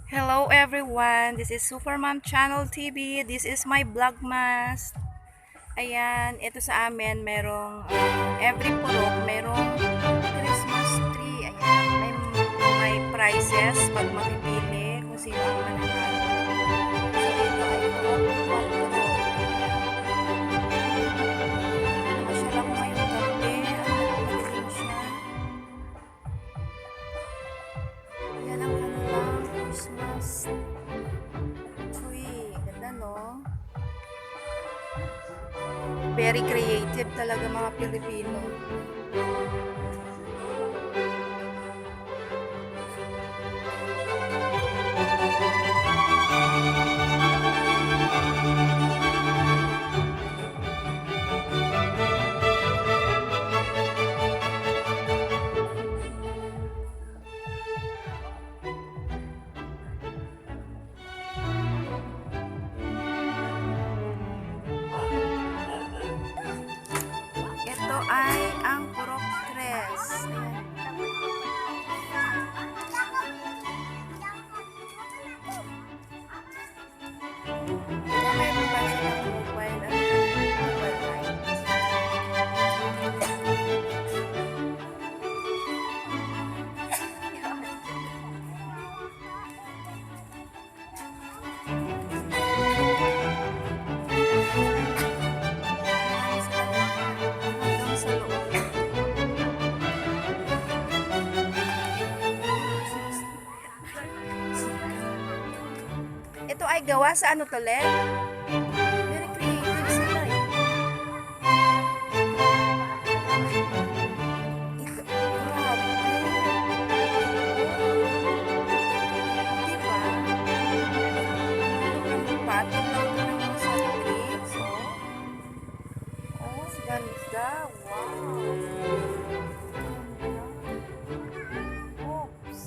Hello everyone, this is Supermom Channel TV. This is my vlogmas. Ayan, ito sa amin merong every purok merong Christmas tree. Ayan, may prizes pag makipili kung sino ang mananalo. So ito ay purok 4. Masyal ako ngayong gabi. Madilim siya. Ayan ang kanilang Christmas tree. Ganda, no? Very creative talaga mga Pilipino. Ito ay ang purok tres. Ito may mga silang mobile at mobile light. Hanggang sa loob. Ito ay gawa sa ano to, Len? Very creative sila eh. Ito, grabe. Diba? Ang pattern lang ito ng mga suntricks, oh. Oh, ganda. Wow. Oops.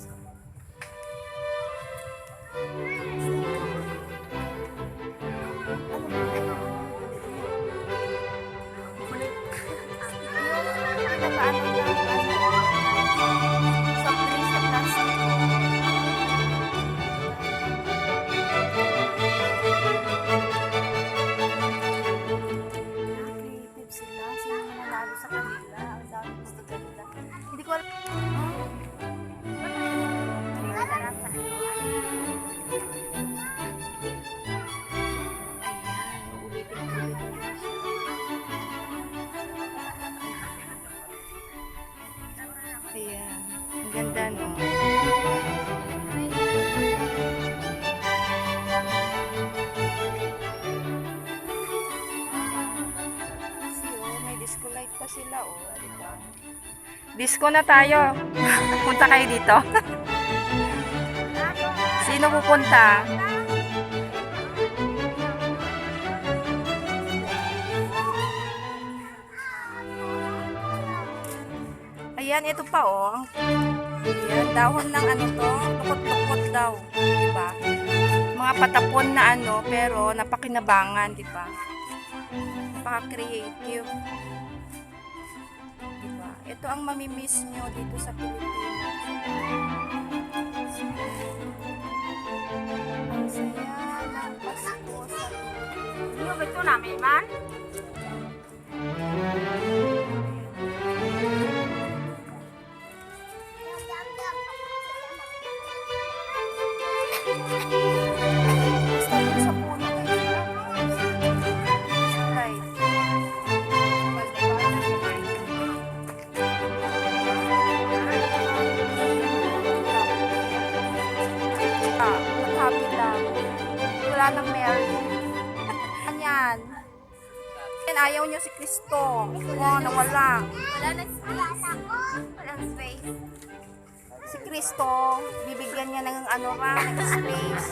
Creative sila. Sino mananalo sa kanila? Ang dami gusto kanila. Hindi ko alam. Ayan, ulitin-ulitin na siya. Ayan, ang ganda, no? Kasi, oh, may disco light pa sila, oh. Diba? Disco na tayo. Punta kayo dito. Sino pupunta? Ayan, ito pa, oh. Ayan, dahon ng ano to, lukot-lukot daw. Diba? Mga patapon na ano, pero napakinabangan, diba? Napaka-creative. Diba? Ito ang mamimiss nyo dito sa Pilipinas. Ang saya ng Pasko sa Nhiều cái chỗ nào mẹ bán? basta yung sa puno na yun. Right. Happy lang. Wala nang Mary. Ayan. Ayan, ayaw niyo si Kristo. Wow, nawala. Wala na space. Walang space. Si Kristo, bibigyan niya ng ano ra, ng space.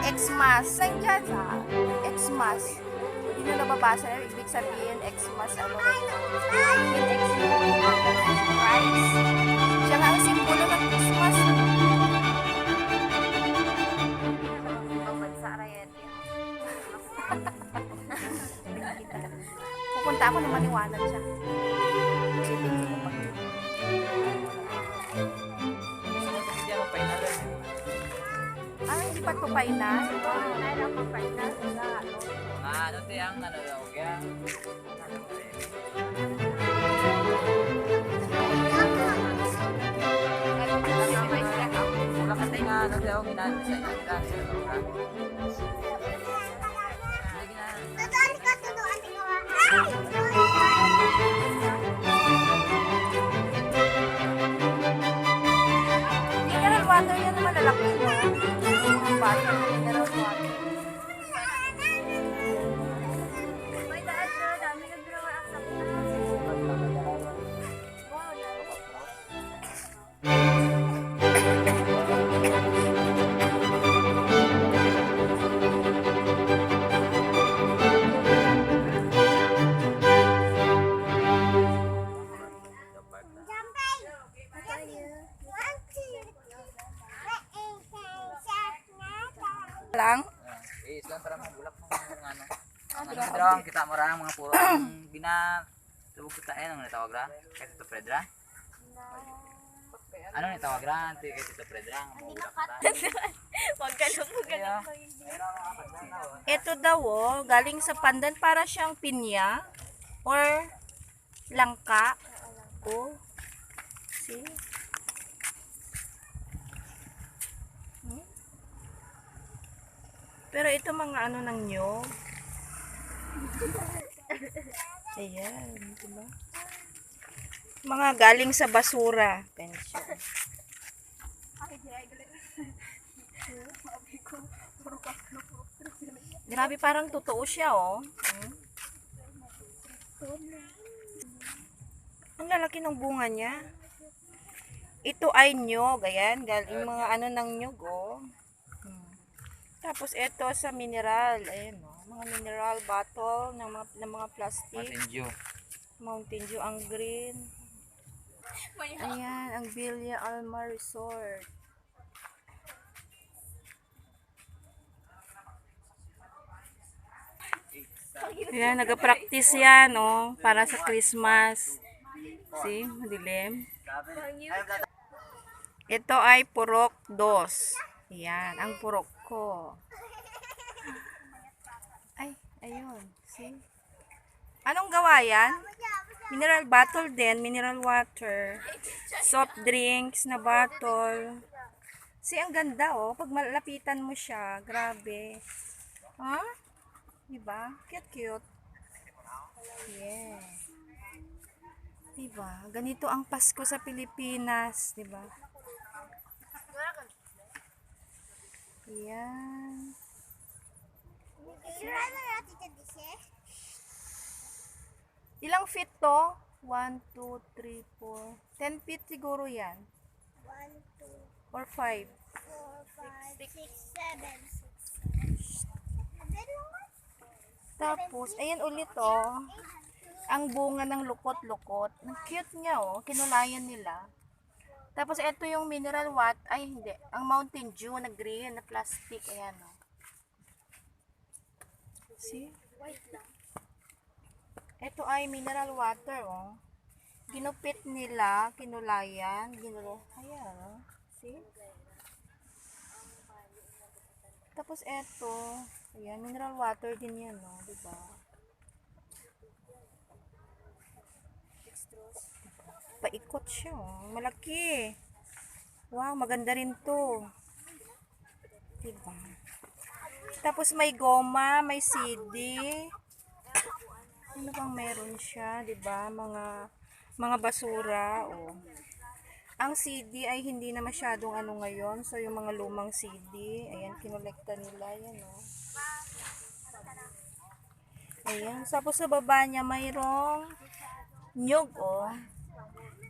Xmas. Nandiyan sa Xmas. Hindi nyo nababasa yun. Ibig sabihin, Xmas, ano rin. Christ. Siya nga ang simbolo ng Christmas. Pagbansa rayet yan. Pupunta ako na maliwanag siya. Ay, patupay na. Nailang pagpainan sa ano. Ano te ang ano daw kaya? Wala ka nga ano daw ginaan sa inyo ginaan sa Tutuan ka, tutuan ka. Mineral water yan naman lalaki no. Ang bata ng mineral water. May daan sir, dami ng ginawa ang sakit. Wow, Lang. Islang para mga bulak ng mga ano. Ang daw kita mo ra mga puro ang subog kita ang natawag ra kay Tito Fredra. Ano ni tawag ra kay Tito Fredra ang mga bulak ra. Wag ka lang Ito daw oh, galing sa pandan para siyang pinya or langka. Oh. See? Pero ito mga ano ng nyog. Ayan, diba? Mga galing sa basura. Pensyon. Grabe, parang totoo siya, oh. Ang lalaki ng bunga niya. Ito ay nyog. Ayan, galing mga ano ng nyog, oh. Tapos ito sa mineral, ayan oh, mga mineral bottle ng mga plastic. Mountain Dew ang green. Ayan, ang Villa Alma Resort. Ayan, nag-practice yan oh, para sa Christmas. See, madilim. Ito ay purok 2. Ayan, ang purok ko. Ay, ayun. See? Anong gawa yan? Mineral bottle din, mineral water. Soft drinks na bottle. See, ang ganda oh. Pag malapitan mo siya, grabe. Ha? Huh? Diba? Cute. Yeah. Diba? Ganito ang Pasko sa Pilipinas. Diba? Yan. Ilang feet to? 1, 2, 3, 4. 10 feet siguro yan. 1, 2, Or 5. 4, 5, 6, 7. Tapos, ayan ulit oh. Ang bunga ng lukot-lukot. Ang cute niya oh. Kinulayan nila. Tapos, ito yung mineral water. Ay, hindi. Ang Mountain Dew na green, na plastic. Ayan oh. See? Ito ay mineral water oh. Ginupit nila, kinulayan. Ayan oh. See? Tapos, ito. Ayan, mineral water din yan oh. Diba? Paikot siya oh. Malaki. Wow, maganda rin to. Diba? Tapos may goma, may CD. Ano bang meron siya, 'di ba? Mga basura, oh. Ang CD ay hindi na masyadong ano ngayon. So yung mga lumang CD, ayan kinolekta nila 'yan, oh. Ayan, tapos sa baba niya mayroong nyug, oh.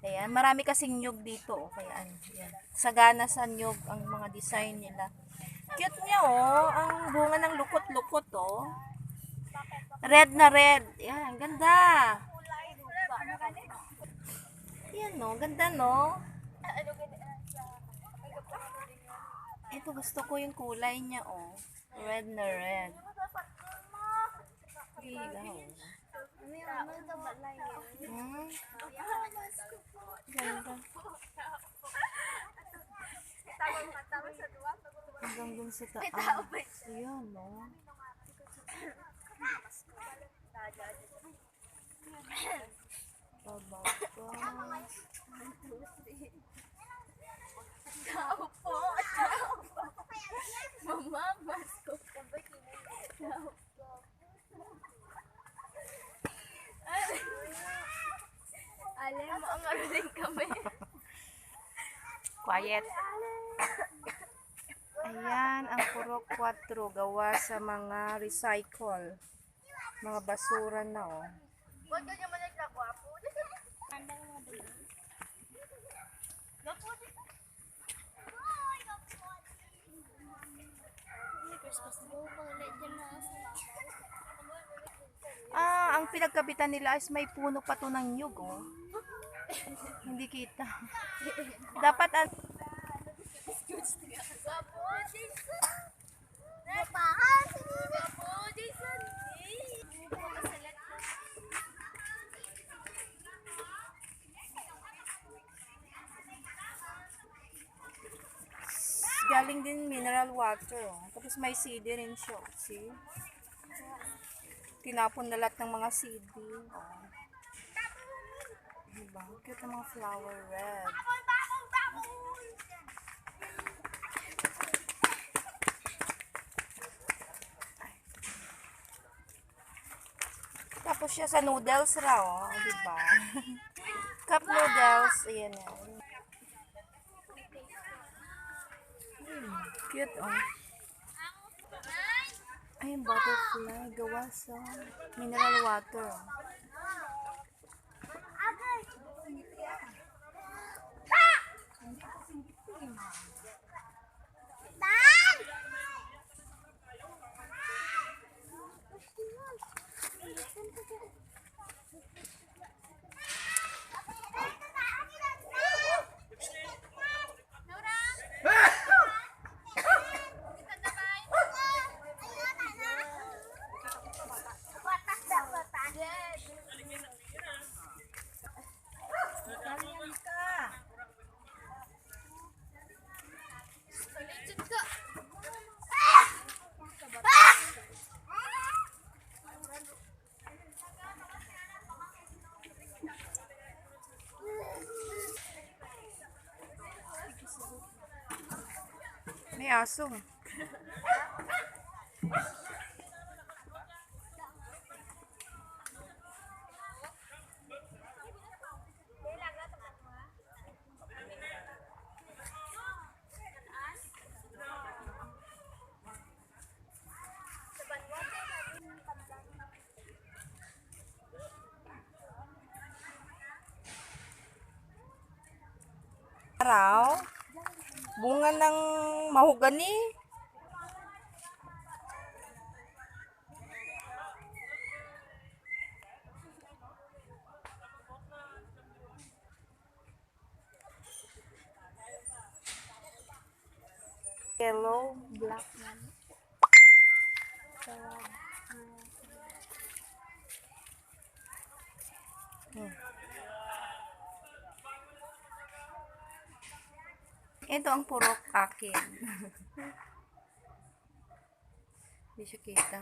Ayan, marami kasing nyug dito, oh. Kaya ano, ayan. Sagana sa nyug ang mga design nila. Cute niya, oh. Ang bunga ng lukot-lukot, oh. Red na red. Yan, ganda. Yan, no. Ganda, no. Ito, gusto ko yung kulay niya, oh. Red na red. Ilaw. Ganda. hanggang dun sa taas. Ayan, no? Pababa. Tao po. Mamamas ko. Tao po. Alam mo, ang aling kami. Quiet. Ayan, ang Purok 4 gawa sa mga recycle. Mga basura na, oh. Huwag ka naman nagkakwapo. Ah, ang pinagkabitan nila is may puno pa to ng nyug, oh. Hindi kita. Dapat, Gwapo, Jason. Napahan. Gwapo, Jason. galing din mineral water, oh. Tapos may CD rin siya, oh. See? Tinapon na lahat ng mga CD. Oh. Diba? Cute ng mga flower red. Tapos siya sa noodles raw, oh. Diba? Cup noodles. Ayan, oh. Cute, oh. Ay, yung butterfly. Gawa sa mineral water, oh. May aso. Araw. Bunga ng mahogani. Yellow, black man. Ito ang purok akin. Hindi siya kita.